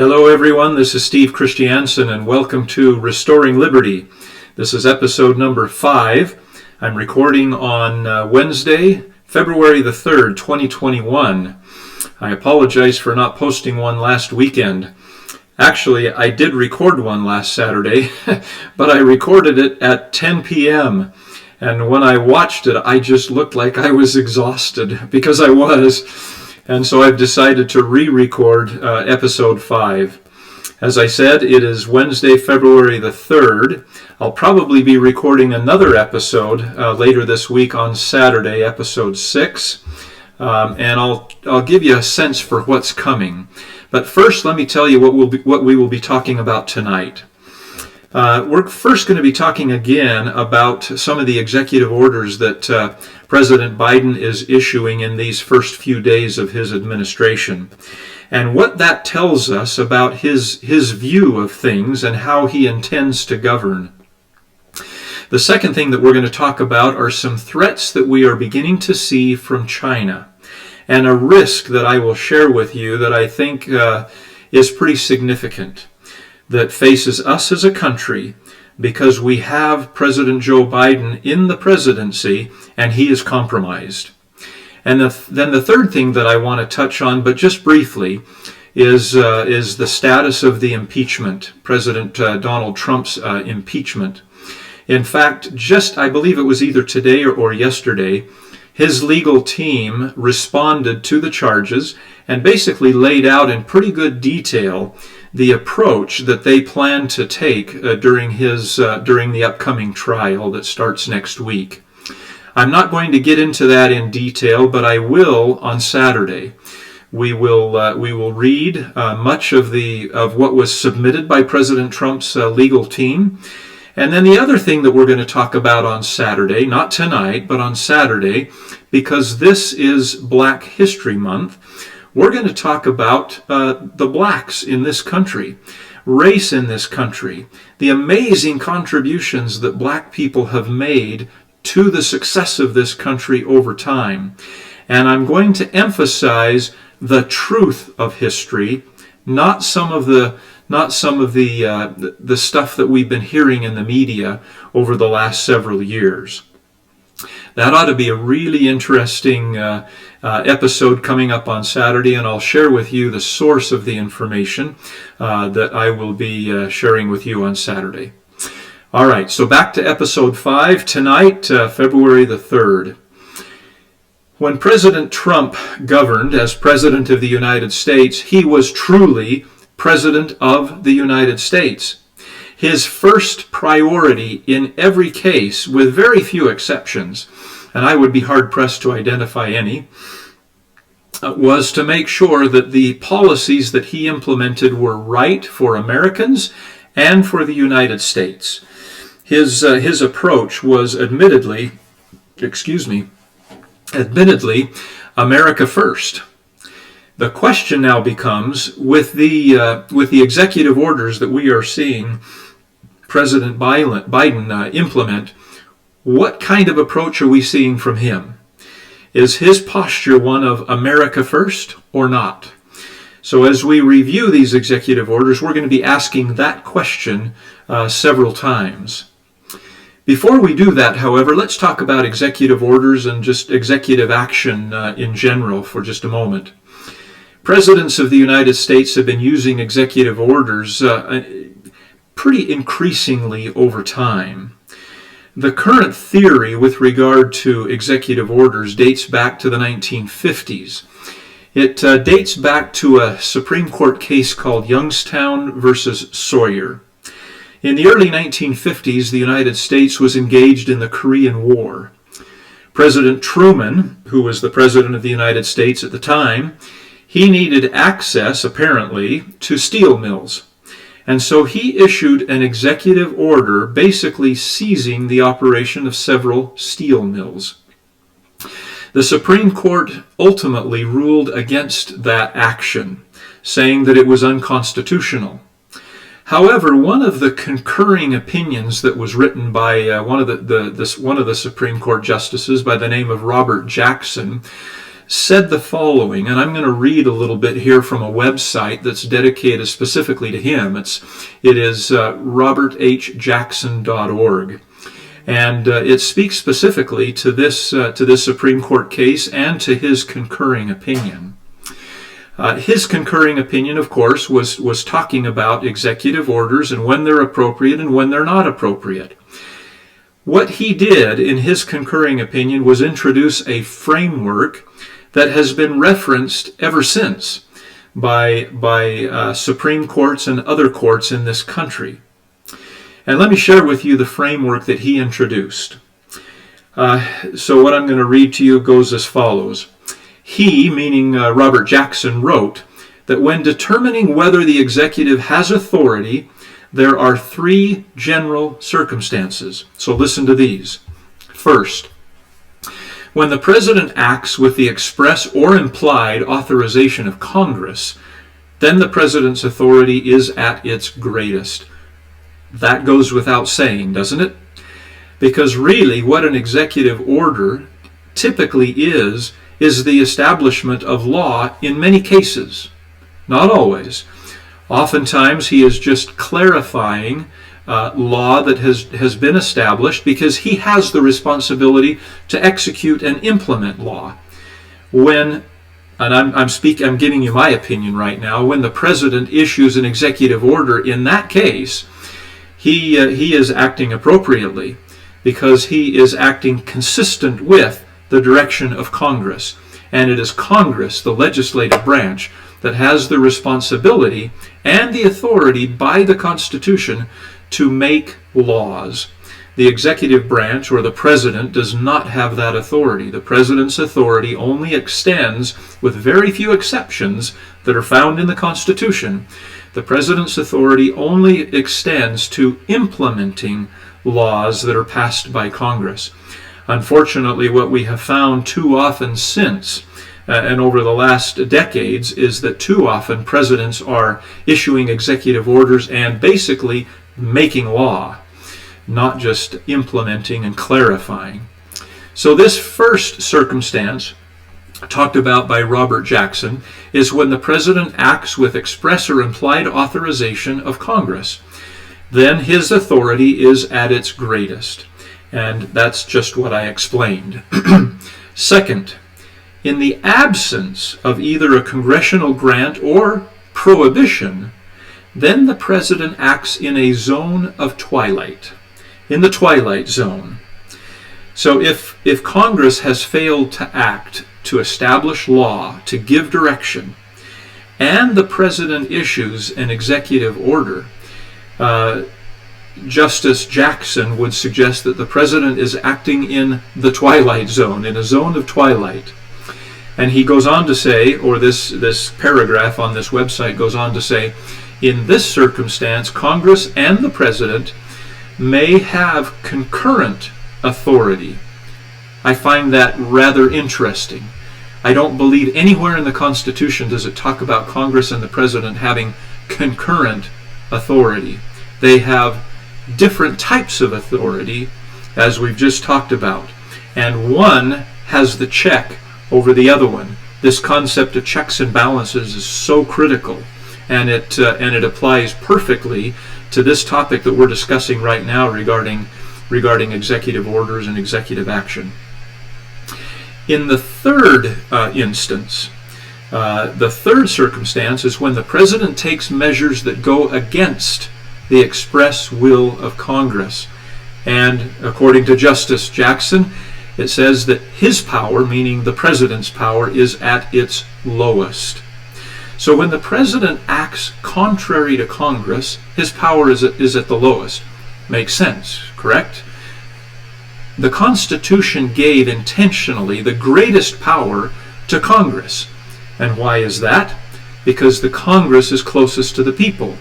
Hello everyone, this is Steve Christiansen and welcome to Restoring Liberty. This is episode number 5. I'm recording on Wednesday, February the 3rd, 2021. I apologize for not posting one last weekend. Actually, I did record one last Saturday, but I recorded it at 10 p.m. And when I watched it, I just looked like I was exhausted, because I was. And so I've decided to re-record episode 5. As I said, it is Wednesday, February the 3rd. I'll probably be recording another episode later this week on Saturday, episode 6. And I'll give you a sense for what's coming. But first, let me tell you what we will be talking about tonight. We're first going to be talking again about some of the executive orders that President Biden is issuing in these first few days of his administration, and what that tells us about his view of things and how he intends to govern. The second thing that we're going to talk about are some threats that we are beginning to see from China, and a risk that I will share with you that I think is pretty significant, that faces us as a country because we have President Joe Biden in the presidency and he is compromised. And then the third thing that I want to touch on, but just briefly, is the status of the impeachment, President Donald Trump's impeachment. In fact, I believe it was either today or yesterday, his legal team responded to the charges and basically laid out in pretty good detail the approach that they plan to take during the upcoming trial that starts next week. I'm not going to get into that in detail, but I will on Saturday. We will read much of what was submitted by President Trump's legal team. And then the other thing that we're going to talk about on Saturday, not tonight, but on Saturday, because this is Black History Month, we're going to talk about the blacks in this country, race in this country, the amazing contributions that black people have made to the success of this country over time. And I'm going to emphasize the truth of history, not some of the stuff that we've been hearing in the media over the last several years. That ought to be a really interesting episode coming up on Saturday, and I'll share with you the source of the information that I will be sharing with you on Saturday. All right, so back to episode 5 tonight, February the 3rd. When President Trump governed as President of the United States, he was truly President of the United States. His first priority in every case, with very few exceptions, and I would be hard-pressed to identify any, was to make sure that the policies that he implemented were right for Americans and for the United States. His approach was admittedly America first. The question now becomes, with the executive orders that we are seeing President Biden implement, what kind of approach are we seeing from him? Is his posture one of America first or not? So as we review these executive orders, we're going to be asking that question several times. Before we do that, however, let's talk about executive orders and just executive action in general for just a moment. Presidents of the United States have been using executive orders pretty increasingly over time. The current theory with regard to executive orders dates back to the 1950s. It dates back to a Supreme Court case called Youngstown versus Sawyer. In the early 1950s, the United States was engaged in the Korean War. President Truman, who was the President of the United States at the time, he needed access, apparently, to steel mills. And so he issued an executive order basically seizing the operation of several steel mills. The Supreme Court ultimately ruled against that action, saying that it was unconstitutional. However, one of the concurring opinions that was written by one of the Supreme Court justices by the name of Robert Jackson said the following, and I'm going to read a little bit here from a website that's dedicated specifically to him. It is roberthjackson.org. And it speaks specifically to this Supreme Court case and to his concurring opinion. His concurring opinion, of course, was talking about executive orders and when they're appropriate and when they're not appropriate. What he did in his concurring opinion was introduce a framework that has been referenced ever since by Supreme Courts and other courts in this country. And let me share with you the framework that he introduced. So what I'm going to read to you goes as follows. He, meaning Robert Jackson, wrote that when determining whether the executive has authority, there are three general circumstances. So listen to these. First, when the President acts with the express or implied authorization of Congress, then the President's authority is at its greatest. That goes without saying, doesn't it? Because really what an executive order typically is the establishment of law in many cases. Not always. Oftentimes he is just clarifying law that has been established because he has the responsibility to execute and implement law. And I'm giving you my opinion right now, when the President issues an executive order in that case, he is acting appropriately because he is acting consistent with the direction of Congress. And it is Congress, the legislative branch, that has the responsibility and the authority by the Constitution to make laws. The executive branch, or the President, does not have that authority. The President's authority only extends, with very few exceptions that are found in the Constitution, the President's authority only extends to implementing laws that are passed by Congress. Unfortunately, what we have found too often since and over the last decades is that too often presidents are issuing executive orders and basically making law, not just implementing and clarifying. So this first circumstance, talked about by Robert Jackson, is when the President acts with express or implied authorization of Congress. Then his authority is at its greatest. And that's just what I explained. Second, in the absence of either a congressional grant or prohibition, then the President acts in a zone of twilight, in the twilight zone. So if Congress has failed to act, to establish law, to give direction, and the President issues an executive order, Justice Jackson would suggest that the President is acting in the twilight zone, in a zone of twilight. And he goes on to say, or this paragraph on this website goes on to say, in this circumstance, Congress and the President may have concurrent authority. I find that rather interesting. I don't believe anywhere in the Constitution does it talk about Congress and the President having concurrent authority. They have different types of authority, as we've just talked about, and one has the check over the other one. This concept of checks and balances is so critical, and it applies perfectly to this topic that we're discussing right now regarding executive orders and executive action. In the third instance, the third circumstance is when the President takes measures that go against the express will of Congress. And according to Justice Jackson, it says that his power, meaning the President's power, is at its lowest. So when the President acts contrary to Congress, his power is at the lowest. Makes sense, correct? The Constitution gave intentionally the greatest power to Congress. And why is that? Because the Congress is closest to the people.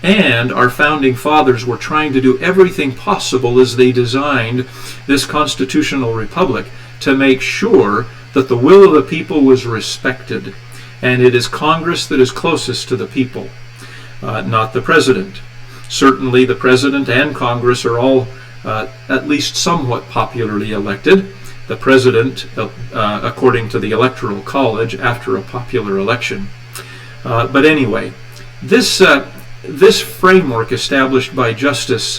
And our founding fathers were trying to do everything possible as they designed this constitutional republic to make sure that the will of the people was respected. And it is Congress that is closest to the people, not the President. Certainly the President and Congress are all at least somewhat popularly elected. the president according to the Electoral College after a popular election. But anyway, this framework established by Justice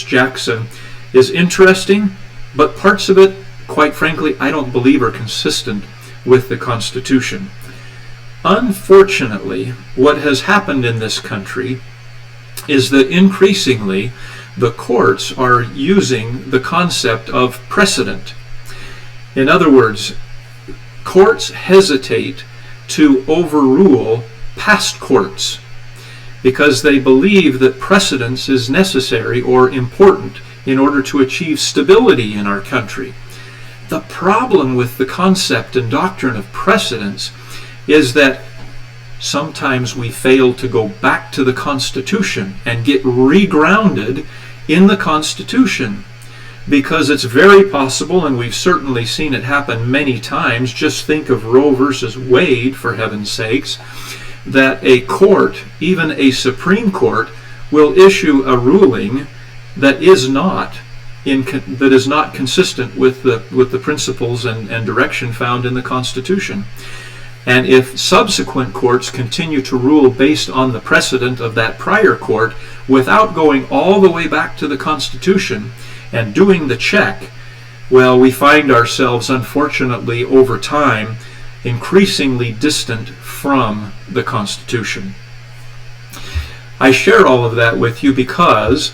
Jackson is interesting, but parts of it, quite frankly, I don't believe are consistent with the Constitution. Unfortunately, what has happened in this country is that increasingly the courts are using the concept of precedent. In other words, courts hesitate to overrule past courts because they believe that precedence is necessary or important in order to achieve stability in our country. The problem with the concept and doctrine of precedence is that sometimes we fail to go back to the Constitution and get regrounded in the Constitution, because it's very possible, and we've certainly seen it happen many times, just think of Roe versus Wade, for heaven's sakes, that a court, even a Supreme Court, will issue a ruling that is not consistent with the principles and direction found in the Constitution. And if subsequent courts continue to rule based on the precedent of that prior court without going all the way back to the Constitution and doing the check, well, we find ourselves, unfortunately, over time, increasingly distant from the Constitution. I share all of that with you because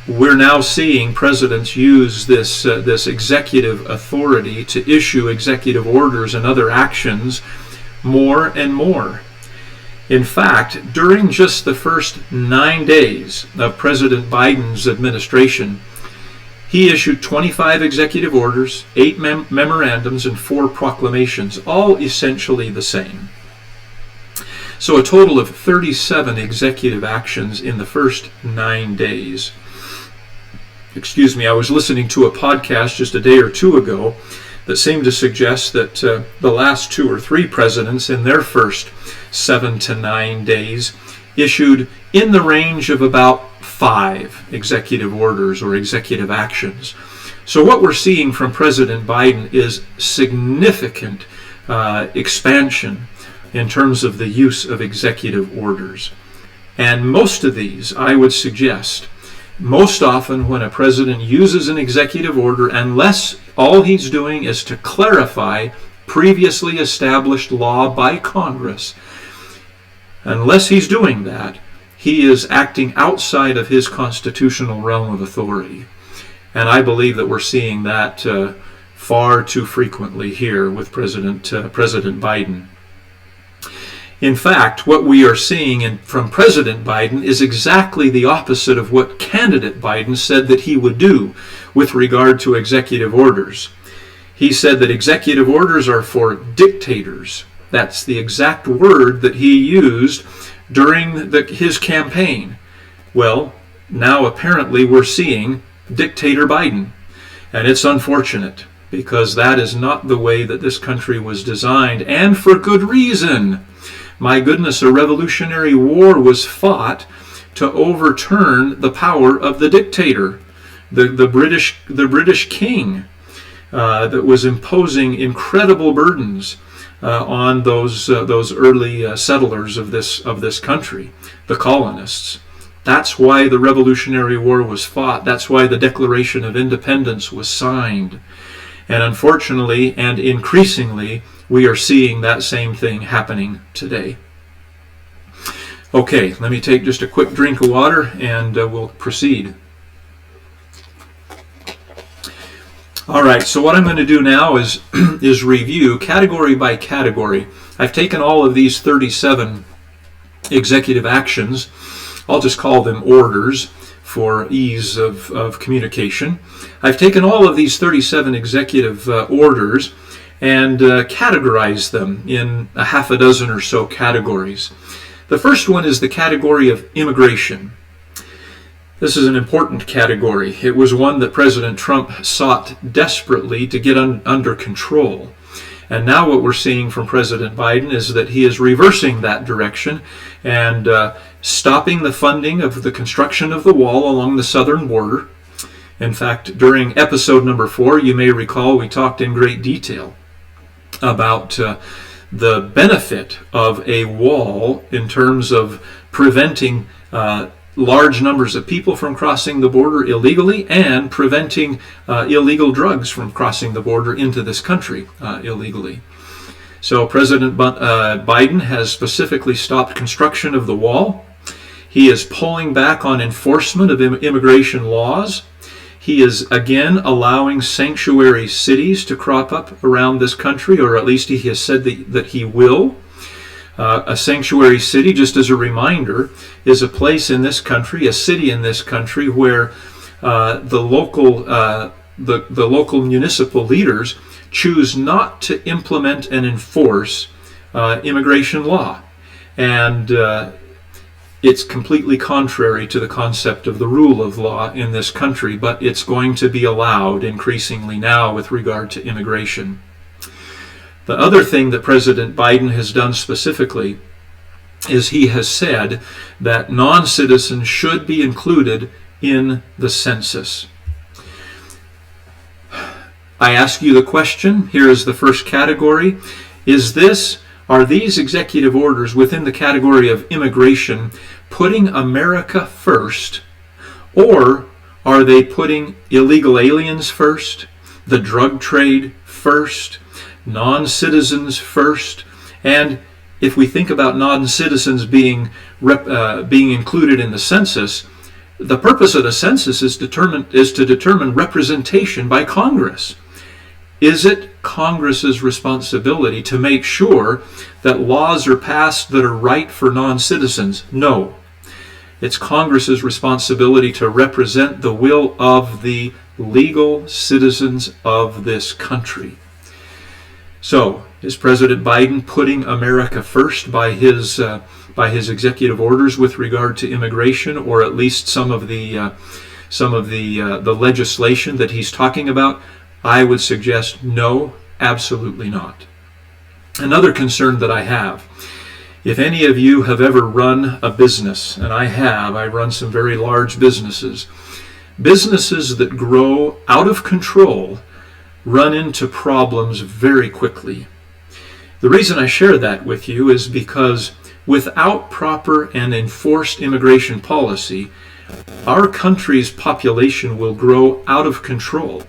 we're now seeing presidents use this executive authority to issue executive orders and other actions more and more. In fact, during just the first 9 days of President Biden's administration, he issued 25 executive orders, 8 memorandums, and 4 proclamations, all essentially the same. So a total of 37 executive actions in the first 9 days. Excuse me, I was listening to a podcast just a day or two ago that seemed to suggest that the last 2 or 3 presidents in their first 7 to 9 days issued in the range of about 5 executive orders or executive actions. So what we're seeing from President Biden is significant expansion in terms of the use of executive orders. And most of these, I would suggest, most often when a president uses an executive order, unless all he's doing is to clarify previously established law by Congress, unless he's doing that, he is acting outside of his constitutional realm of authority. And I believe that we're seeing that far too frequently here with President Biden. In fact, what we are seeing from President Biden is exactly the opposite of what candidate Biden said that he would do with regard to executive orders. He said that executive orders are for dictators. That's the exact word that he used during his campaign. Well, now apparently we're seeing Dictator Biden. And it's unfortunate, because that is not the way that this country was designed, and for good reason. My goodness, a revolutionary war was fought to overturn the power of the dictator, the British king, that was imposing incredible burdens on those early settlers of this country, the colonists. That's why the Revolutionary War was fought. That's why the Declaration of Independence was signed. And unfortunately and increasingly, we are seeing that same thing happening today. Okay, let me take just a quick drink of water and we'll proceed. All right, so what I'm going to do now is review category by category. I've taken all of these 37 executive actions. I'll just call them orders for ease of communication. I've taken all of these 37 executive orders and categorized them in a half a dozen or so categories. The first one is the category of immigration. This is an important category. It was one that President Trump sought desperately to get under control. And now what we're seeing from President Biden is that he is reversing that direction and stopping the funding of the construction of the wall along the southern border. In fact, during episode number 4, you may recall we talked in great detail about the benefit of a wall in terms of preventing large numbers of people from crossing the border illegally and preventing illegal drugs from crossing the border into this country illegally. So President Biden has specifically stopped construction of the wall. He is pulling back on enforcement of immigration laws. He is again allowing sanctuary cities to crop up around this country, or at least he has said that he will. A sanctuary city, just as a reminder, is a place in this country, a city in this country, where the local municipal leaders choose not to implement and enforce immigration law. And it's completely contrary to the concept of the rule of law in this country, but it's going to be allowed increasingly now with regard to immigration. The other thing that President Biden has done specifically is he has said that non-citizens should be included in the census. I ask you the question, here is the first category, are these executive orders within the category of immigration putting America first, or are they putting illegal aliens first, the drug trade first, non-citizens first? And if we think about non-citizens being included in the census, the purpose of the census is to determine representation by Congress. Is it Congress's responsibility to make sure that laws are passed that are right for non-citizens? No. It's Congress's responsibility to represent the will of the legal citizens of this country. So, is President Biden putting America first by his executive orders with regard to immigration, or at least some of the legislation that he's talking about? I would suggest no, absolutely not. Another concern that I have, if any of you have ever run a business, and I run some very large businesses that grow out of control run into problems very quickly. The reason I share that with you is because without proper and enforced immigration policy, our country's population will grow out of control,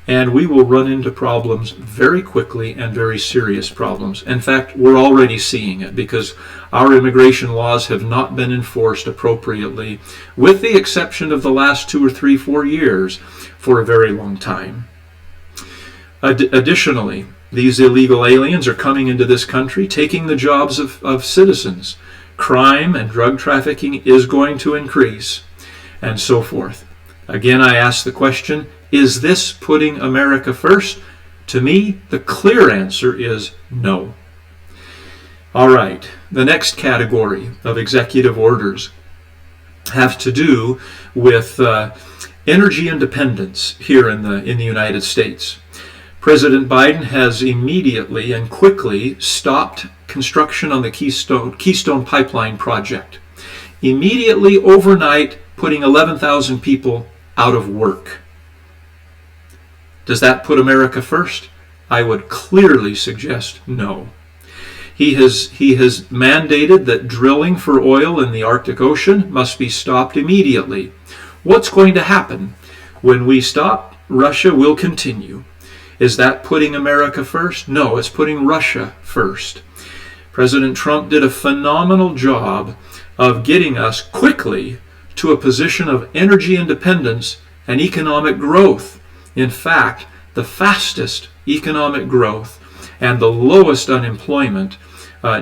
and we will run into problems very quickly, and very serious problems. In fact, we're already seeing it because our immigration laws have not been enforced appropriately, with the exception of the last 2 or 3, 4 years, for a very long time. Additionally, these illegal aliens are coming into this country, taking the jobs of citizens. Crime and drug trafficking is going to increase, and so forth. Again, I ask the question, is this putting America first? To me, the clear answer is no. All right, the next category of executive orders have to do with energy independence here in the United States. President Biden has immediately and quickly stopped construction on the Keystone Pipeline project. Immediately, overnight, putting 11,000 people out of work. Does that put America first? I would clearly suggest no. He has mandated that drilling for oil in the Arctic Ocean must be stopped immediately. What's going to happen? When we stop, Russia will continue. Is that putting America first? No, it's putting Russia first. President Trump did a phenomenal job of getting us quickly to a position of energy independence and economic growth. In fact, the fastest economic growth and the lowest unemployment,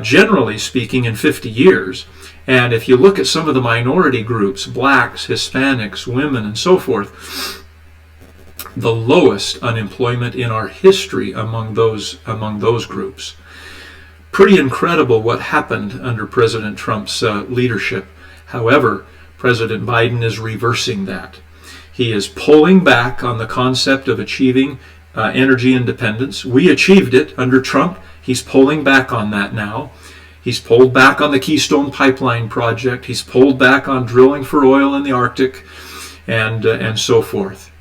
generally speaking, in 50 years. And if you look at some of the minority groups, blacks, Hispanics, women, and so forth, the lowest unemployment in our history among those groups. Pretty incredible what happened under President Trump's leadership. However, President Biden is reversing that. He is pulling back on the concept of achieving energy independence. We achieved it under Trump. He's pulling back on that now. He's pulled back on the Keystone Pipeline project. He's pulled back on drilling for oil in the Arctic, and so forth.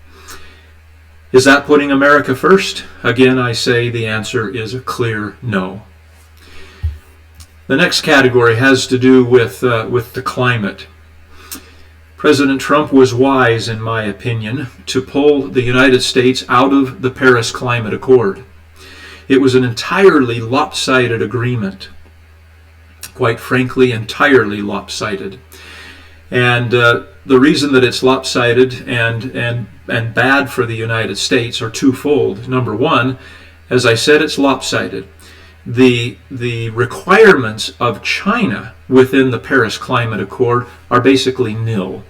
Is that putting America first? Again, I say the answer is a clear no. The next category has to do with the climate. President Trump was wise, in my opinion, to pull the United States out of the Paris Climate Accord. It was an entirely lopsided agreement. Quite frankly, entirely lopsided. And the reason that it's lopsided and bad for the United States are twofold. Number one, as I said, it's lopsided. The requirements of China within the Paris Climate Accord are basically nil.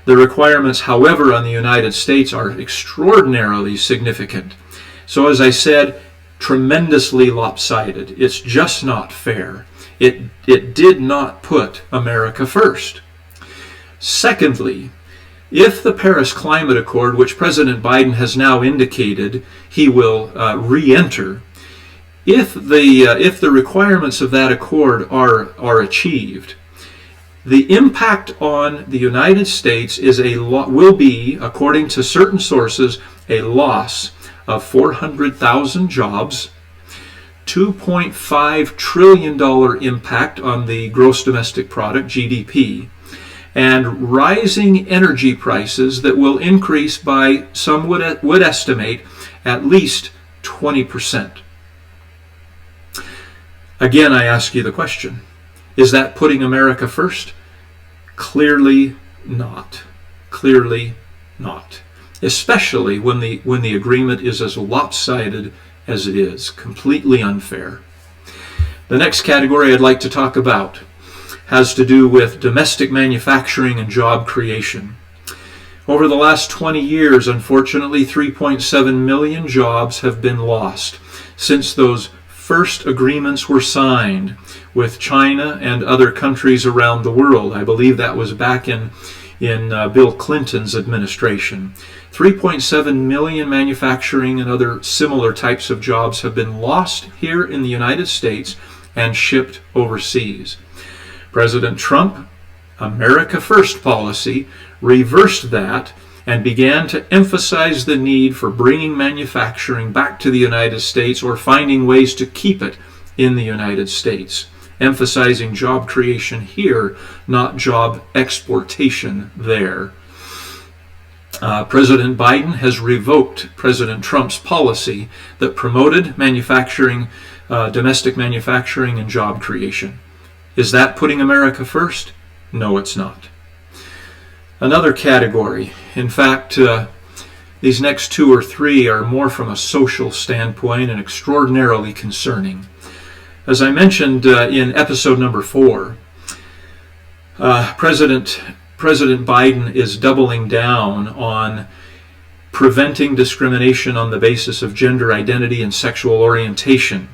The requirements, however, on the United States are extraordinarily significant. So as I said, tremendously lopsided. It's just not fair. It did not put America first. Secondly, if the Paris Climate Accord, which President Biden has now indicated he will re-enter, if the requirements of that accord are achieved, the impact on the United States will be, according to certain sources, a loss of 400,000 jobs, $2.5 trillion impact on the gross domestic product, GDP, and rising energy prices that will increase by, some would estimate, at least 20%. Again, I ask you the question, is that putting America first? Clearly not. Clearly not. Especially when the agreement is as lopsided as it is. Completely unfair. The next category I'd like to talk about has to do with domestic manufacturing and job creation. Over the last 20 years, unfortunately, 3.7 million jobs have been lost since those first agreements were signed with China and other countries around the world. I believe that was back in Bill Clinton's administration. 3.7 million manufacturing and other similar types of jobs have been lost here in the United States and shipped overseas. President Trump, America First policy, reversed that and began to emphasize the need for bringing manufacturing back to the United States or finding ways to keep it in the United States, emphasizing job creation here, not job exportation there. President Biden has revoked President Trump's policy that promoted manufacturing, domestic manufacturing and job creation. Is that putting America first? No, it's not. Another category, in fact, these next two or three are more from a social standpoint and extraordinarily concerning. As I mentioned in episode number 4, President Biden is doubling down on preventing discrimination on the basis of gender identity and sexual orientation.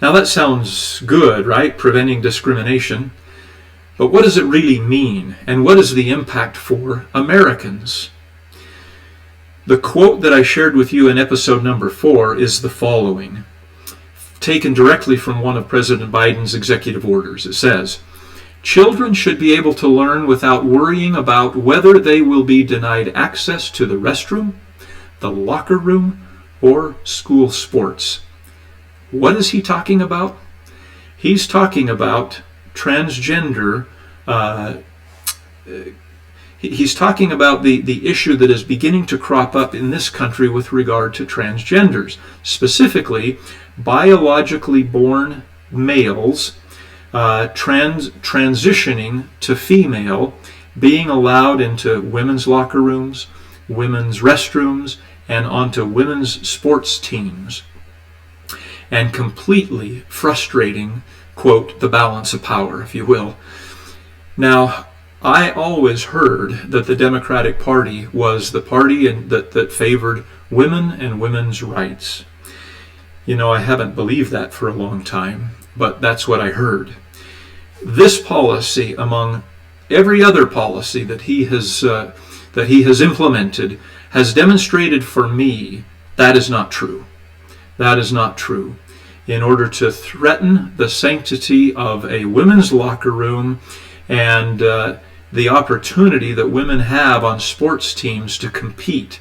Now that sounds good, right? Preventing discrimination. But what does it really mean? And what is the impact for Americans? The quote that I shared with you in episode number 4 is the following, taken directly from one of President Biden's executive orders. It says, "Children should be able to learn without worrying about whether they will be denied access to the restroom, the locker room, or school sports." What is he talking about? He's talking about transgender. He's talking about the issue that is beginning to crop up in this country with regard to transgenders, specifically biologically born males transitioning to female, being allowed into women's locker rooms, women's restrooms, and onto women's sports teams, and completely frustrating, quote, the balance of power, if you will. Now, I always heard that the Democratic Party was the party that favored women and women's rights. You know, I haven't believed that for a long time, but that's what I heard. This policy, among every other policy that he has implemented, has demonstrated for me that is not true. That is not true. In order to threaten the sanctity of a women's locker room and the opportunity that women have on sports teams to compete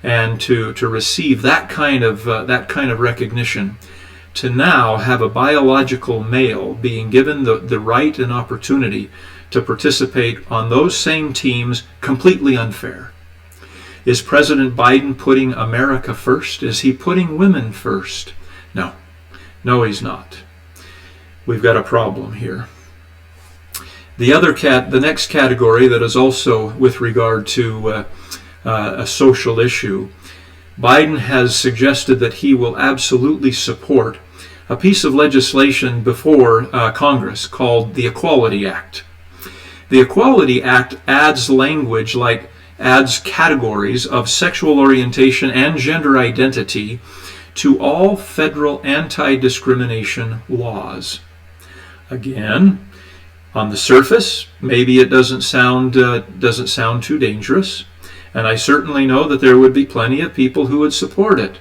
and to receive that kind of recognition, to now have a biological male being given the right and opportunity to participate on those same teams, completely unfair. Is President Biden putting America first? Is he putting women first? No. No, he's not. We've got a problem here. The next category that is also with regard to a social issue, Biden has suggested that he will absolutely support a piece of legislation before Congress called the Equality Act. The Equality Act adds categories of sexual orientation and gender identity to all federal anti-discrimination laws. Again, on the surface, maybe it doesn't sound too dangerous, and I certainly know that there would be plenty of people who would support it.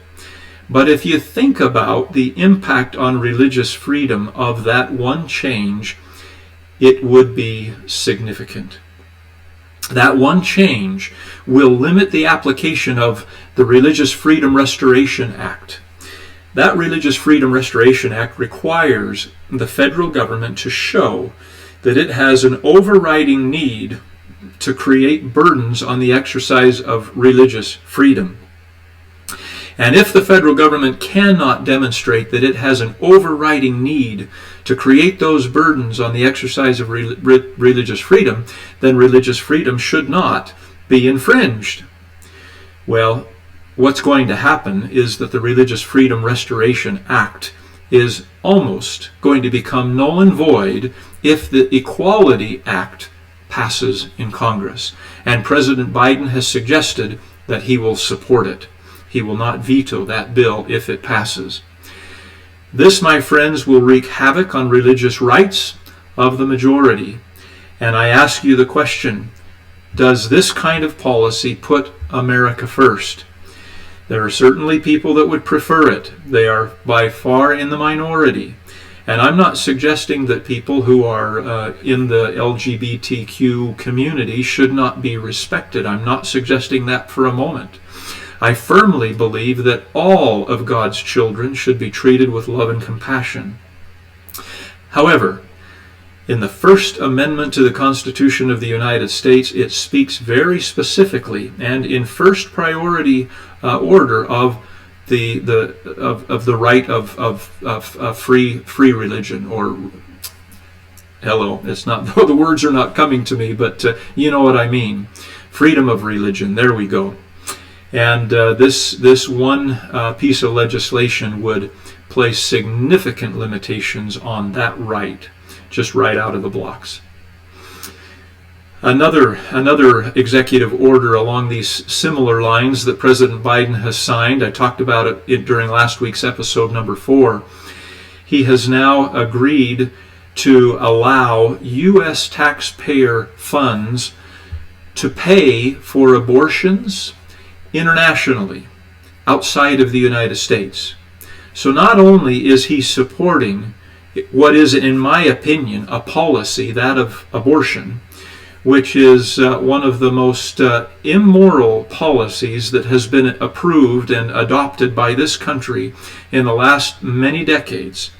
But if you think about the impact on religious freedom of that one change, it would be significant. That one change will limit the application of the Religious Freedom Restoration Act. That Religious Freedom Restoration Act requires the federal government to show that it has an overriding need to create burdens on the exercise of religious freedom. And if the federal government cannot demonstrate that it has an overriding need to create those burdens on the exercise of religious freedom, then religious freedom should not be infringed. Well, what's going to happen is that the Religious Freedom Restoration Act is almost going to become null and void if the Equality Act passes in Congress. And President Biden has suggested that he will support it. He will not veto that bill if it passes. This, my friends, will wreak havoc on religious rights of the majority. And I ask you the question, does this kind of policy put America first? There are certainly people that would prefer it. They are by far in the minority. And I'm not suggesting that people who are in the LGBTQ community should not be respected. I'm not suggesting that for a moment. I firmly believe that all of God's children should be treated with love and compassion. However, in the First Amendment to the Constitution of the United States, it speaks very specifically and in first priority order of the right of free religion. Or it's not, the words are not coming to me, but you know what I mean. Freedom of religion. There we go. And this one piece of legislation would place significant limitations on that right, just right out of the blocks. Another executive order along these similar lines that President Biden has signed, I talked about it during last week's episode number 4. He has now agreed to allow U.S. taxpayer funds to pay for abortions internationally, outside of the United States. So not only is he supporting what is, in my opinion, a policy, that of abortion, which is one of the most immoral policies that has been approved and adopted by this country in the last many decades,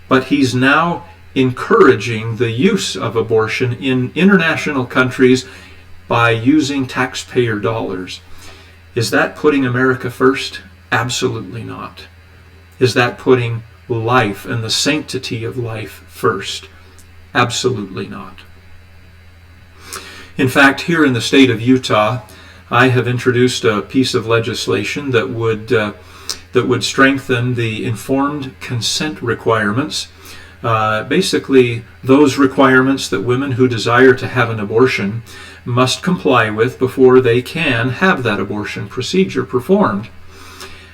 but he's now encouraging the use of abortion in international countries by using taxpayer dollars. Is that putting America first? Absolutely not. Is that putting life and the sanctity of life first? Absolutely not. In fact, here in the state of Utah, I have introduced a piece of legislation that would strengthen the informed consent requirements. Basically, those requirements that women who desire to have an abortion must comply with before they can have that abortion procedure performed.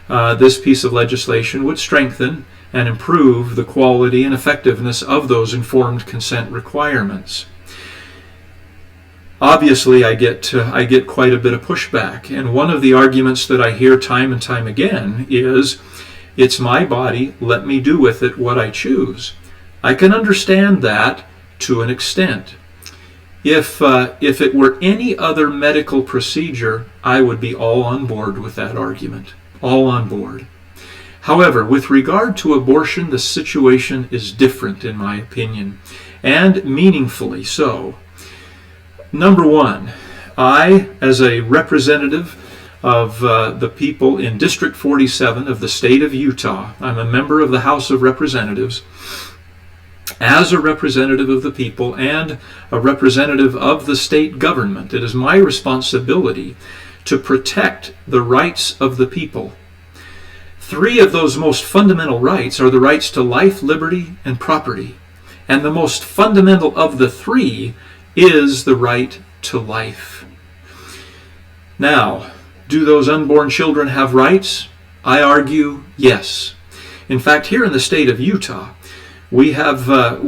This piece of legislation would strengthen and improve the quality and effectiveness of those informed consent requirements. Obviously, I get quite a bit of pushback, and one of the arguments that I hear time and time again is, it's my body, let me do with it what I choose. I can understand that to an extent. If it were any other medical procedure, I would be all on board with that argument. All on board. However, with regard to abortion, the situation is different, in my opinion, and meaningfully so. Number one, I, as a representative of the people in District 47 of the state of Utah, I'm a member of the House of Representatives. As a representative of the people and a representative of the state government, it is my responsibility to protect the rights of the people. Three of those most fundamental rights are the rights to life, liberty, and property. And the most fundamental of the three is the right to life. Now, do those unborn children have rights? I argue yes. In fact, here in the state of Utah, we have a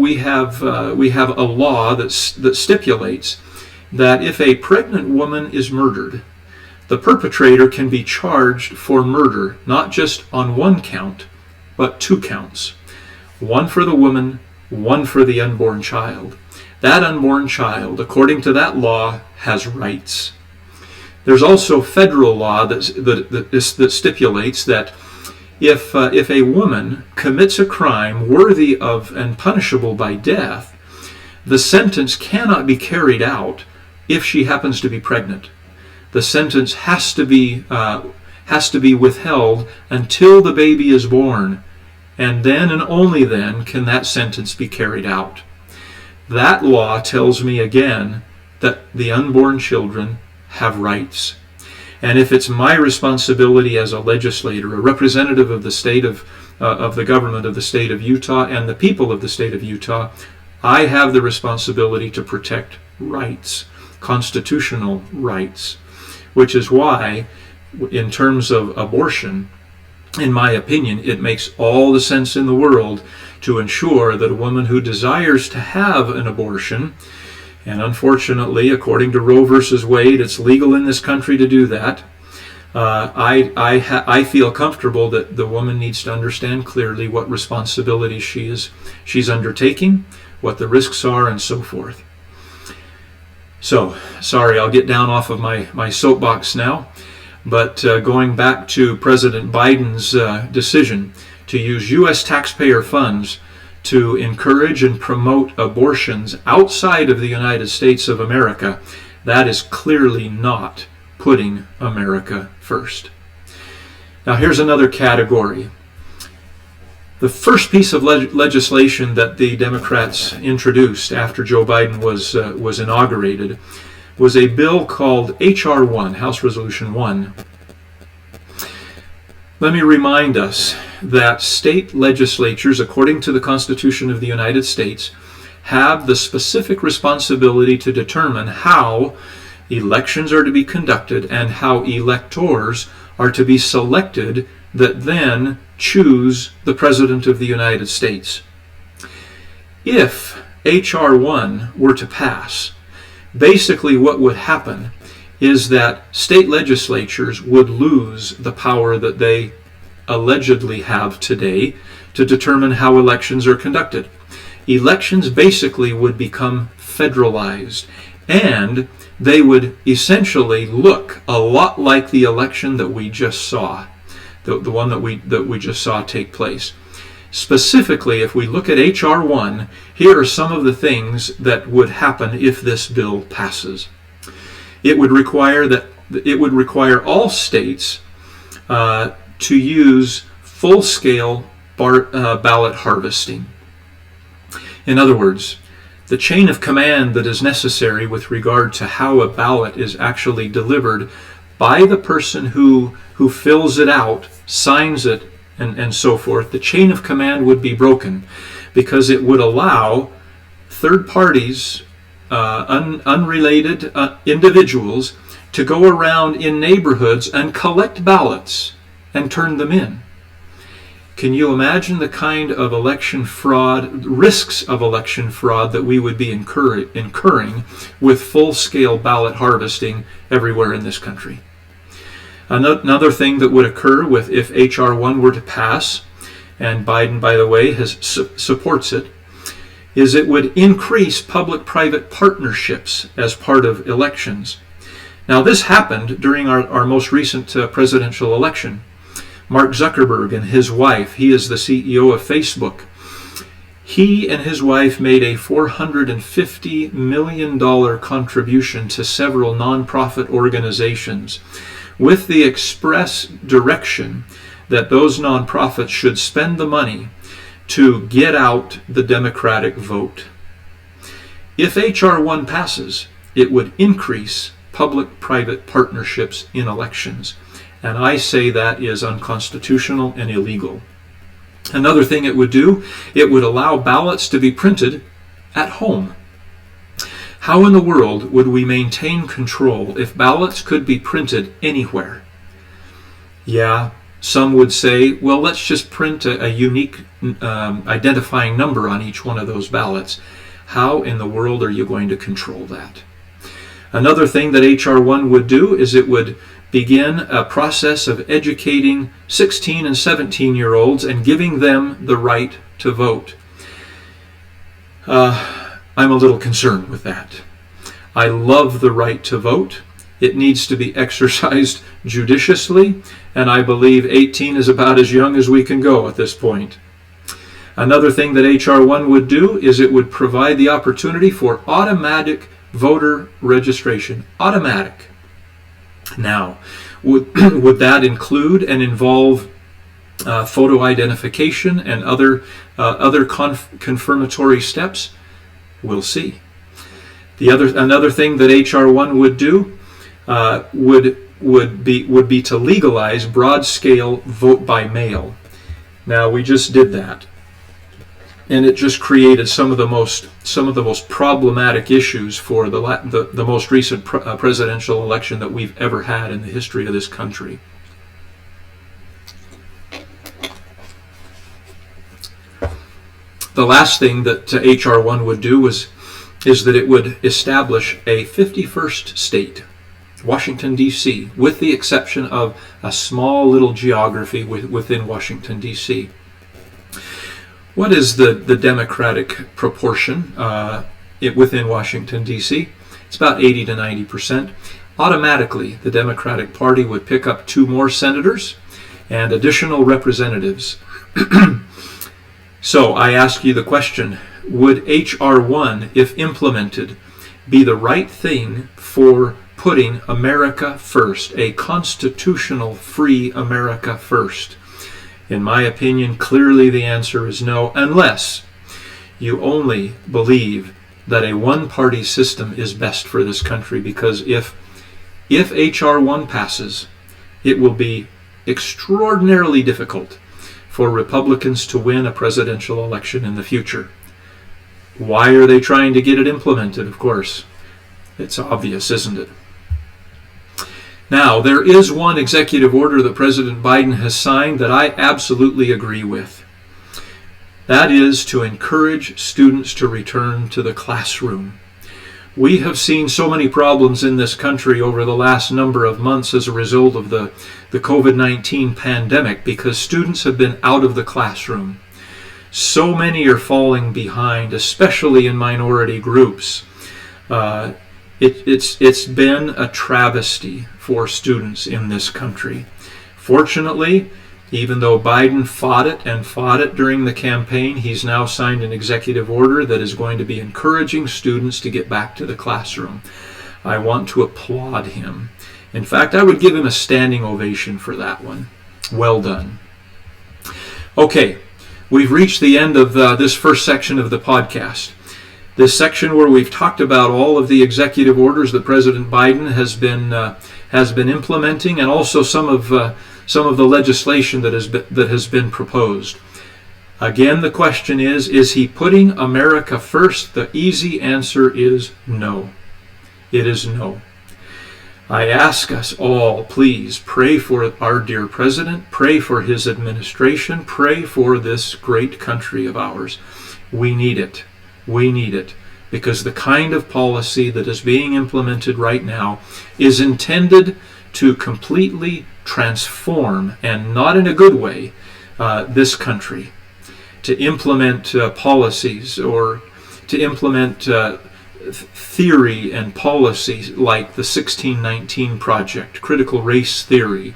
law that stipulates that if a pregnant woman is murdered, the perpetrator can be charged for murder, not just on one count, but 2 counts. One for the woman, one for the unborn child. That unborn child, according to that law, has rights. There's also federal law that stipulates that if a woman commits a crime worthy of and punishable by death, the sentence cannot be carried out if she happens to be pregnant. The sentence has to be withheld until the baby is born, and then and only then can that sentence be carried out. That law tells me again that the unborn children have rights. And if it's my responsibility as a legislator, a representative of the state of the government of the state of Utah and the people of the state of Utah, I have the responsibility to protect rights, constitutional rights, which is why, in terms of abortion, in my opinion, it makes all the sense in the world to ensure that a woman who desires to have an abortion, and unfortunately, according to Roe versus Wade, it's legal in this country to do that. I feel comfortable that the woman needs to understand clearly what responsibilities she's undertaking, what the risks are, and so forth. So, sorry, I'll get down off of my soapbox now. But going back to President Biden's decision to use U.S. taxpayer funds to encourage and promote abortions outside of the United States of America, that is clearly not putting America first. Now here's another category. The first piece of legislation that the Democrats introduced after Joe Biden was inaugurated was a bill called H.R. 1, House Resolution 1. Let me remind us that state legislatures, according to the Constitution of the United States, have the specific responsibility to determine how elections are to be conducted and how electors are to be selected that then choose the President of the United States. If H.R. 1 were to pass, basically what would happen is that state legislatures would lose the power that they allegedly have today to determine how elections are conducted. Elections basically would become federalized, and they would essentially look a lot like the election that we just saw, the one that we just saw take place. Specifically, if we look at H.R. 1, here are some of the things that would happen if this bill passes. It would require all states to use full-scale ballot harvesting. In other words, the chain of command that is necessary with regard to how a ballot is actually delivered by the person who fills it out, signs it, and so forth, the chain of command would be broken because it would allow third parties, unrelated individuals, to go around in neighborhoods and collect ballots and turn them in. Can you imagine the kind of election fraud, risks of election fraud that we would be incurring with full-scale ballot harvesting everywhere in this country? Another thing that would occur if H.R. 1 were to pass, and Biden, by the way, supports it, is it would increase public-private partnerships as part of elections. Now, this happened during our most recent presidential election. Mark Zuckerberg and his wife, he is the CEO of Facebook, he and his wife made a $450 million contribution to several nonprofit organizations with the express direction that those nonprofits should spend the money to get out the Democratic vote. If H.R. 1 passes, it would increase public-private partnerships in elections, and I say that is unconstitutional and illegal. Another thing it would do, it would allow ballots to be printed at home. How in the world would we maintain control if ballots could be printed anywhere? Yeah, some would say, well, let's just print a unique identifying number on each one of those ballots. How in the world are you going to control that? Another thing that H.R. 1 would do is it would begin a process of educating 16 and 17-year-olds and giving them the right to vote. I'm a little concerned with that. I love the right to vote. It needs to be exercised judiciously, and I believe 18 is about as young as we can go at this point. Another thing that H.R. 1 would do is it would provide the opportunity for automatic voter registration. Automatic. Now, would that include and involve photo identification and other confirmatory steps? We'll see. Another thing that H.R. 1 would do would be to legalize broad-scale vote by mail. Now, we just did that, and it just created some of the most problematic issues for the most recent presidential election that we've ever had in the history of this country. The last thing that H.R. 1 would do is that it would establish a 51st state, Washington, D.C., with the exception of a small little geography within Washington, D.C. What is the Democratic proportion within Washington, D.C.? It's about 80 to 90%. Automatically, the Democratic Party would pick up 2 more senators and additional representatives. So I ask you the question, would H.R. 1, if implemented, be the right thing for putting America first, a constitutional free America first? In my opinion, clearly the answer is no, unless you only believe that a one-party system is best for this country, because if H.R. 1 passes, it will be extraordinarily difficult for Republicans to win a presidential election in the future. Why are they trying to get it implemented? Of course, it's obvious, isn't it? Now, there is one executive order that President Biden has signed that I absolutely agree with. That is to encourage students to return to the classroom. We have seen so many problems in this country over the last number of months as a result of the COVID-19 pandemic because students have been out of the classroom. So many are falling behind, especially in minority groups. It's been a travesty for students in this country. Fortunately, even though Biden fought it during the campaign, he's now signed an executive order that is going to be encouraging students to get back to the classroom. I want to applaud him. In fact, I would give him a standing ovation for that one. Well done. Okay, we've reached the end of this first section of the podcast. This section where we've talked about all of the executive orders that President Biden has been implementing, and also some of the legislation that has been proposed. Again, the question is he putting America first? The easy answer is no. It is no. I ask us all, please pray for our dear president, pray for his administration, pray for this great country of ours. We need it. We need it, because the kind of policy that is being implemented right now is intended to completely transform, and not in a good way, this country. To implement policies or to implement theory and policy like the 1619 Project, critical race theory,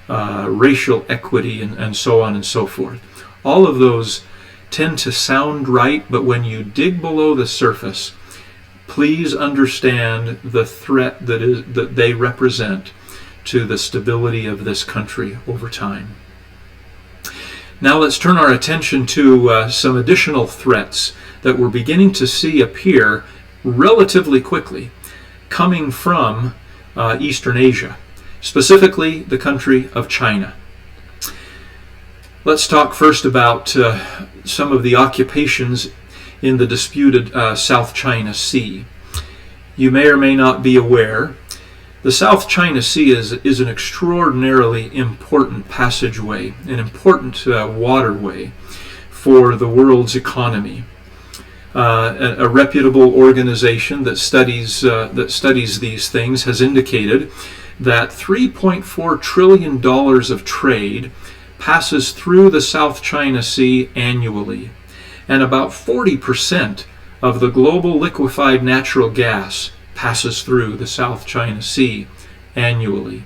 racial equity, and so on and so forth. All of those tend to sound right, but when you dig below the surface, please understand the threat that they represent to the stability of this country over time. Now let's turn our attention to some additional threats that we're beginning to see appear relatively quickly coming from Eastern Asia, specifically the country of China. Let's talk first about some of the occupations in the disputed South China Sea. You may or may not be aware, the South China Sea is an extraordinarily important passageway, an important waterway for the world's economy. A reputable organization that studies these things has indicated that $3.4 trillion of trade passes through the South China Sea annually, and about 40% of the global liquefied natural gas passes through the South China Sea annually.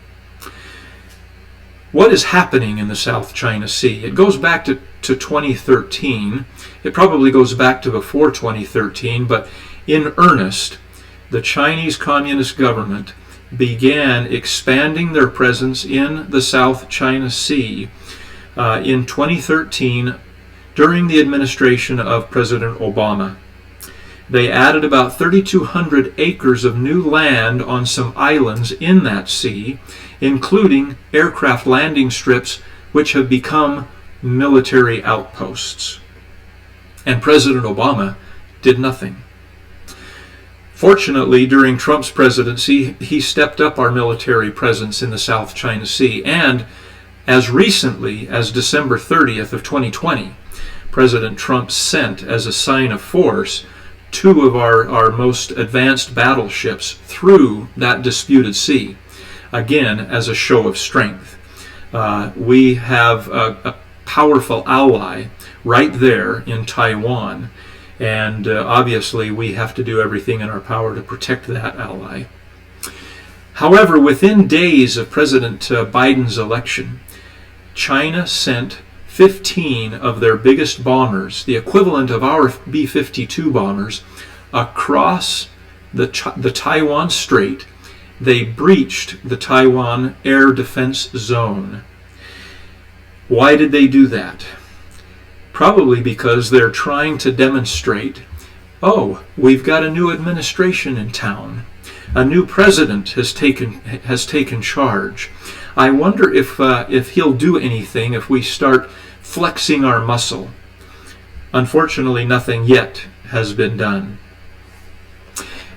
What is happening in the South China Sea? It goes back to 2013. It probably goes back to before 2013, but in earnest, the Chinese Communist government began expanding their presence in the South China Sea in 2013 during the administration of President Obama. They added about 3,200 acres of new land on some islands in that sea, including aircraft landing strips which have become military outposts. And President Obama did nothing. Fortunately, during Trump's presidency, he stepped up our military presence in the South China Sea, and as recently as December 30th of 2020, President Trump sent as a sign of force 2 of our most advanced battleships through that disputed sea, again as a show of strength. We have a powerful ally right there in Taiwan, and obviously we have to do everything in our power to protect that ally. However, within days of President Biden's election, China sent 15 of their biggest bombers, the equivalent of our B-52 bombers, across the Taiwan Strait. They breached the Taiwan air defense zone. Why did they do that? Probably because they're trying to demonstrate, oh, we've got a new administration in town. A new president has taken charge. I wonder if he'll do anything if we start flexing our muscle. Unfortunately, nothing yet has been done,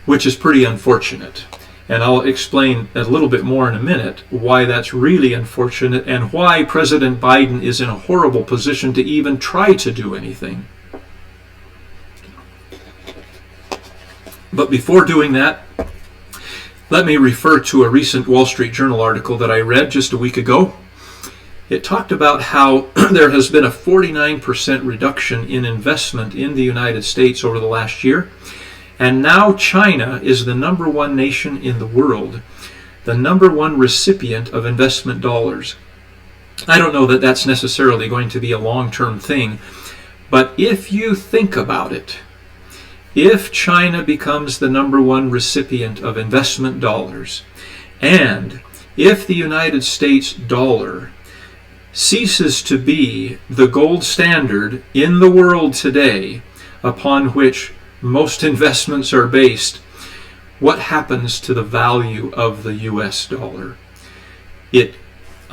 which is pretty unfortunate. And I'll explain a little bit more in a minute why that's really unfortunate and why President Biden is in a horrible position to even try to do anything. But before doing that, let me refer to a recent Wall Street Journal article that I read just a week ago. It talked about how there has been a 49% reduction in investment in the United States over the last year, and now China is the number 1 nation in the world, the number 1 recipient of investment dollars. I don't know that that's necessarily going to be a long-term thing, but if you think about it, if China becomes the number 1 recipient of investment dollars, and if the United States dollar ceases to be the gold standard in the world today upon which most investments are based, what happens to the value of the US dollar?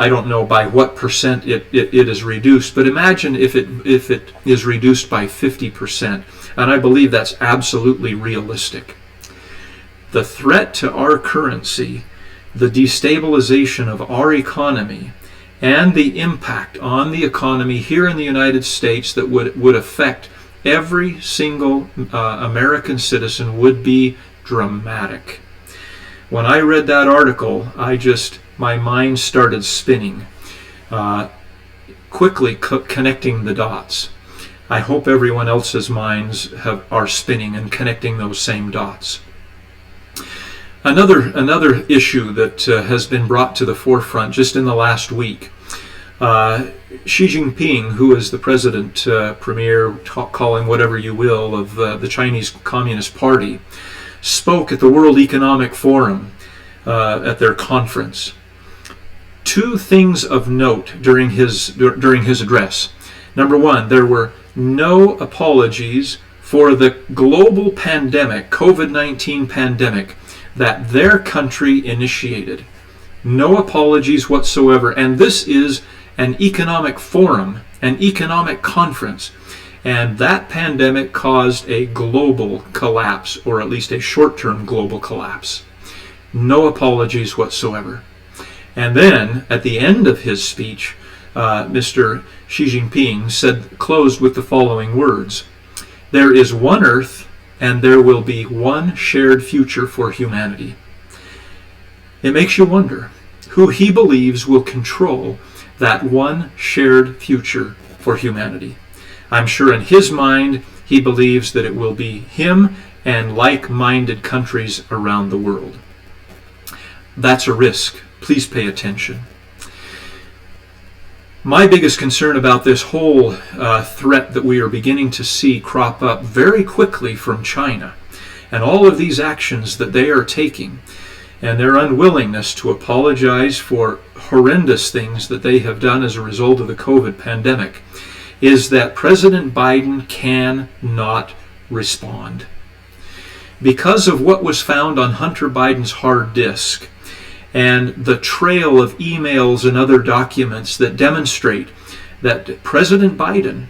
I don't know by what percent it is reduced, but imagine if it is reduced by 50%, and I believe that's absolutely realistic. The threat to our currency, the destabilization of our economy, and the impact on the economy here in the United States that would affect every single American citizen would be dramatic. When I read that article, my mind started spinning, quickly connecting the dots. I hope everyone else's minds are spinning and connecting those same dots. Another issue that has been brought to the forefront just in the last week. Xi Jinping, who is the president, premier, call him whatever you will, of the Chinese Communist Party, spoke at the World Economic Forum at their conference. Two things of note during his address. Number one, there were no apologies for the global pandemic, COVID-19 pandemic, that their country initiated. No apologies whatsoever. And this is an economic forum, an economic conference. And that pandemic caused a global collapse, or at least a short-term global collapse. No apologies whatsoever. And then, at the end of his speech, Mr. Xi Jinping closed with the following words: "There is one earth, and there will be one shared future for humanity." It makes you wonder who he believes will control that one shared future for humanity. I'm sure in his mind he believes that it will be him and like-minded countries around the world. That's a risk. Please pay attention. My biggest concern about this whole threat that we are beginning to see crop up very quickly from China, and all of these actions that they are taking, and their unwillingness to apologize for horrendous things that they have done as a result of the COVID pandemic, is that President Biden cannot respond. Because of what was found on Hunter Biden's hard disk, and the trail of emails and other documents that demonstrate that President Biden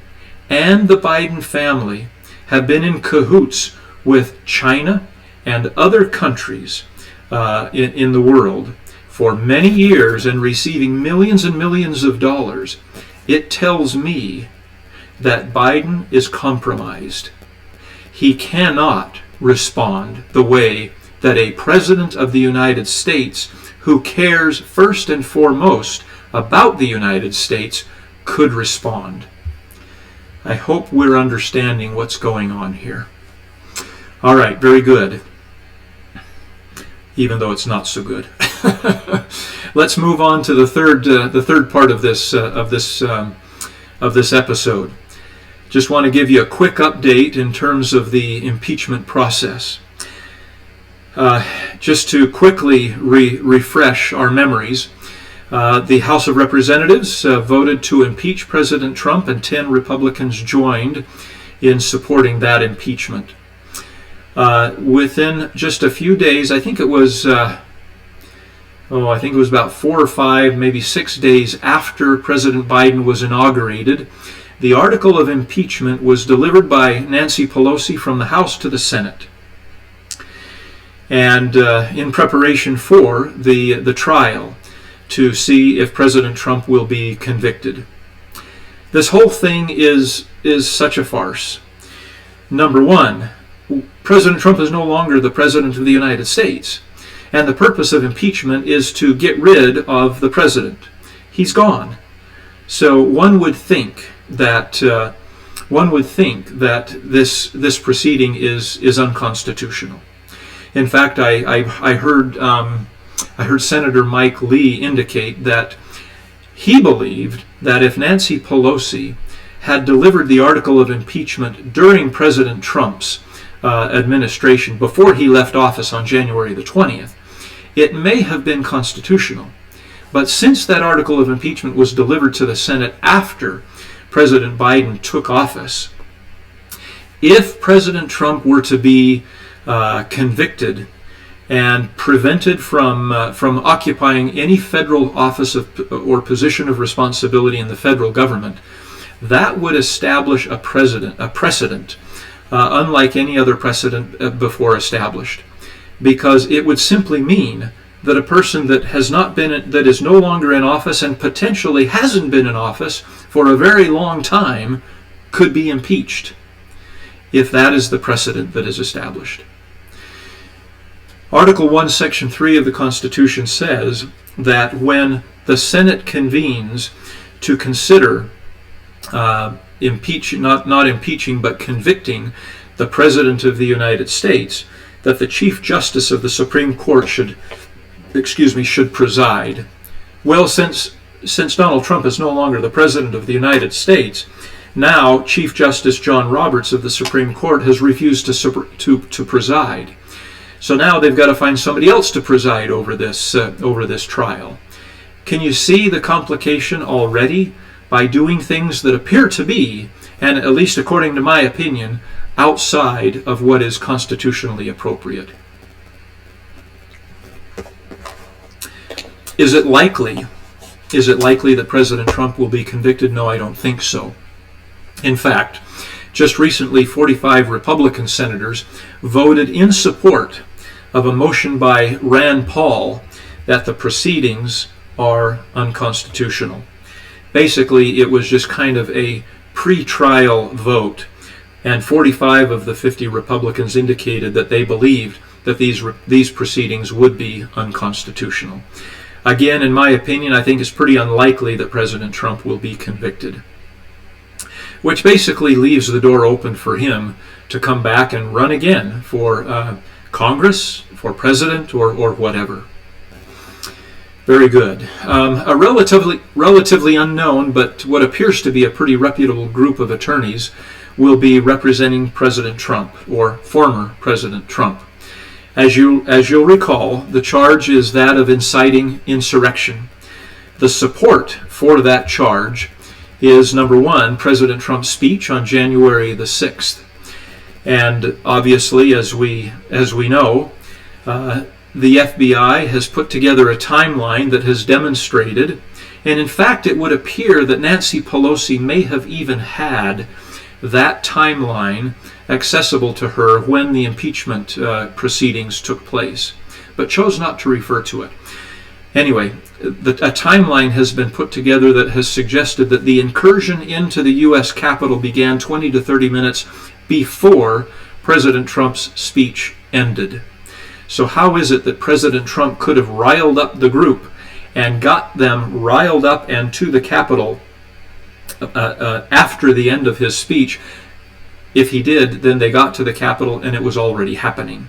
and the Biden family have been in cahoots with China and other countries in the world for many years and receiving millions and millions of dollars, it tells me that Biden is compromised. He cannot respond the way that a president of the United States who cares first and foremost about the United States could respond. I hope we're understanding what's going on here. All right, very good. Even though it's not so good. Let's move on to the third part of this episode. Just want to give you a quick update in terms of the impeachment process. Just to quickly refresh our memories, the House of Representatives voted to impeach President Trump, and 10 Republicans joined in supporting that impeachment. Within just a few days, I think it was about 4 or 5, maybe 6 days after President Biden was inaugurated, the article of impeachment was delivered by Nancy Pelosi from the House to the Senate. And in preparation for the trial to see if President Trump will be convicted. This whole thing is such a farce. Number one, President Trump is no longer the President of the United States, and the purpose of impeachment is to get rid of the President. He's gone. So one would think that this proceeding is unconstitutional. In fact, I heard Senator Mike Lee indicate that he believed that if Nancy Pelosi had delivered the article of impeachment during President Trump's administration, before he left office on January the 20th, it may have been constitutional. But since that article of impeachment was delivered to the Senate after President Biden took office, if President Trump were to be convicted and prevented from occupying any federal office or position of responsibility in the federal government, that would establish a precedent unlike any other precedent before established, because it would simply mean that a person that is no longer in office and potentially hasn't been in office for a very long time could be impeached, if that is the precedent that is established. Article 1, Section 3 of the Constitution says that when the Senate convenes to consider not impeaching, but convicting the President of the United States, that the Chief Justice of the Supreme Court should preside. Well, since Donald Trump is no longer the President of the United States, now Chief Justice John Roberts of the Supreme Court has refused to preside. So now they've got to find somebody else to preside over this trial. Can you see the complication already by doing things that appear to be, and at least according to my opinion, outside of what is constitutionally appropriate? Is it likely that President Trump will be convicted? No, I don't think so. In fact, just recently, 45 Republican senators voted in support of a motion by Rand Paul that the proceedings are unconstitutional. Basically, it was just kind of a pre-trial vote, and 45 of the 50 Republicans indicated that they believed that these proceedings would be unconstitutional. Again, in my opinion, I think it's pretty unlikely that President Trump will be convicted, which basically leaves the door open for him to come back and run again for Congress, for president, or whatever. Very good. A relatively unknown, but what appears to be a pretty reputable group of attorneys will be representing President Trump, or former President Trump. As you'll recall, the charge is that of inciting insurrection. The support for that charge is, number one, President Trump's speech on January the 6th. And obviously, as we know, the FBI has put together a timeline that has demonstrated, and in fact it would appear that Nancy Pelosi may have even had that timeline accessible to her when the impeachment proceedings took place, but chose not to refer to it. Anyway, a timeline has been put together that has suggested that the incursion into the U.S. Capitol began 20 to 30 minutes before President Trump's speech ended. So how is it that President Trump could have riled up the group and got them riled up and to the Capitol after the end of his speech? If he did, then they got to the Capitol and it was already happening.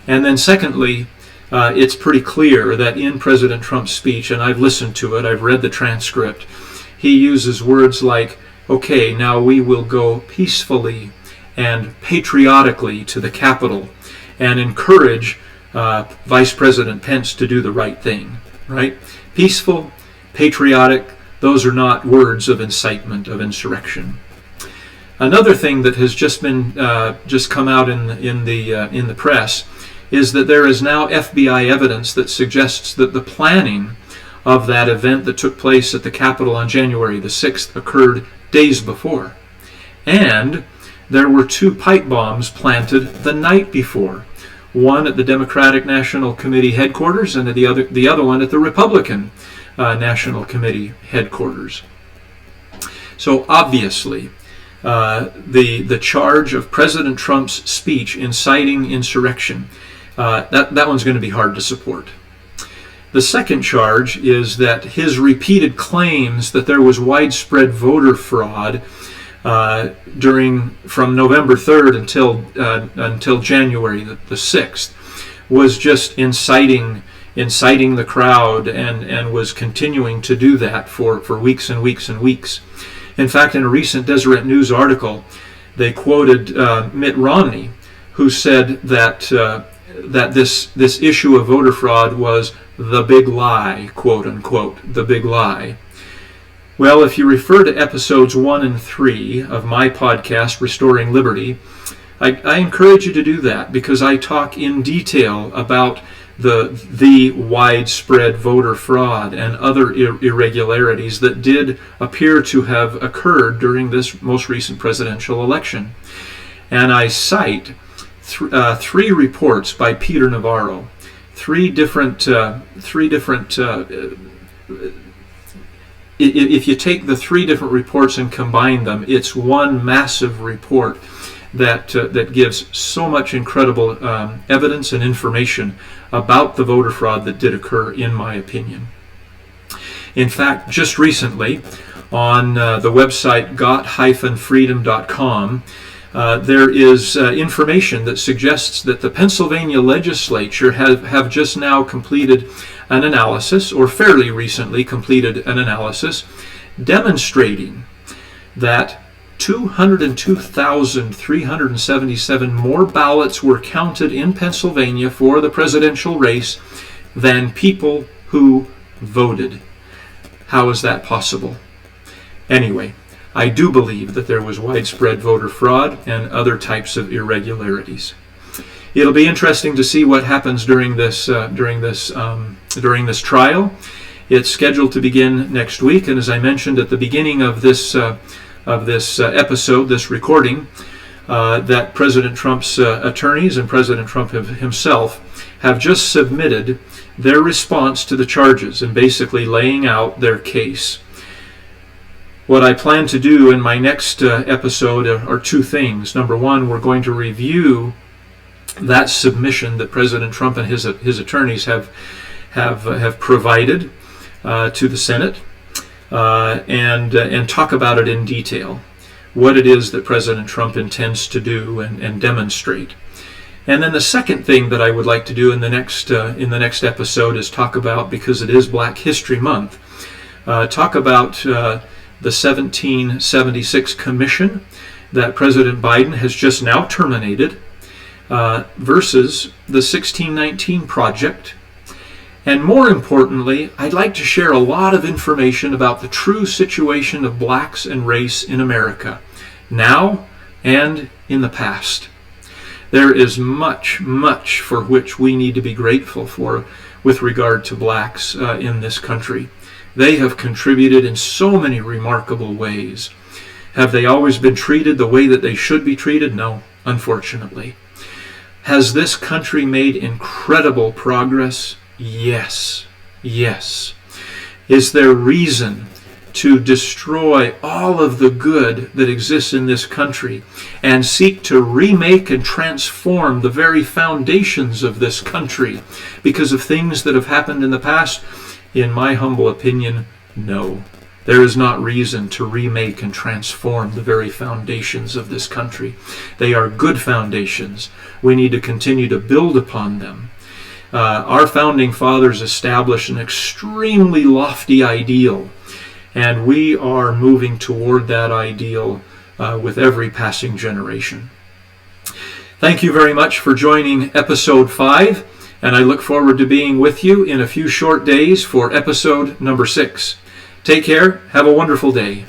And then secondly, it's pretty clear that in President Trump's speech, and I've listened to it, I've read the transcript, he uses words like, okay, now we will go peacefully and patriotically to the Capitol and encourage Vice President Pence to do the right thing, right? Peaceful, patriotic, those are not words of incitement of insurrection. Another thing that has just come out in the press is that there is now FBI evidence that suggests that the planning of that event that took place at the Capitol on January the 6th occurred days before. And there were 2 pipe bombs planted the night before. One at the Democratic National Committee headquarters and the other one at the Republican National Committee headquarters. So obviously, the charge of President Trump's speech inciting insurrection, that one's going to be hard to support. The second charge is that his repeated claims that there was widespread voter fraud from November 3rd until January the 6th was just inciting the crowd and was continuing to do that for weeks and weeks and weeks. In fact, in a recent Deseret News article, they quoted Mitt Romney, who said that this issue of voter fraud was the big lie, quote unquote, the big lie. Well, if you refer to episodes 1 and 3 of my podcast, Restoring Liberty, I encourage you to do that because I talk in detail about the widespread voter fraud and other irregularities that did appear to have occurred during this most recent presidential election. And I cite 3 reports by Peter Navarro, three different if you take the 3 different reports and combine them, it's one massive report that gives so much incredible evidence and information about the voter fraud that did occur, in my opinion. In fact, just recently, on the website got-freedom.com. There is information that suggests that the Pennsylvania legislature have just now completed an analysis, or fairly recently completed an analysis, demonstrating that 202,377 more ballots were counted in Pennsylvania for the presidential race than people who voted. How is that possible? Anyway, I do believe that there was widespread voter fraud and other types of irregularities. It'll be interesting to see what happens during this trial. It's scheduled to begin next week, and as I mentioned at the beginning of this episode, this recording, that President Trump's attorneys and President Trump himself have just submitted their response to the charges and basically laying out their case. What I plan to do in my next episode are two things. Number one, we're going to review that submission that President Trump and his attorneys have provided to the Senate, and talk about it in detail, what it is that President Trump intends to do and demonstrate. And then the second thing that I would like to do in the next episode is talk about, because it is Black History Month, talk about the 1776 Commission that President Biden has just now terminated versus the 1619 Project. And more importantly, I'd like to share a lot of information about the true situation of blacks and race in America, now and in the past. There is much, much for which we need to be grateful for with regard to blacks in this country. They have contributed in so many remarkable ways. Have they always been treated the way that they should be treated? No, unfortunately. Has this country made incredible progress? Yes. Yes. Is there reason to destroy all of the good that exists in this country and seek to remake and transform the very foundations of this country because of things that have happened in the past? In my humble opinion, no. There is not reason to remake and transform the very foundations of this country. They are good foundations. We need to continue to build upon them. Our founding fathers established an extremely lofty ideal, and we are moving toward that ideal with every passing generation. Thank you very much for joining episode 5, and I look forward to being with you in a few short days for episode number 6. Take care. Have a wonderful day.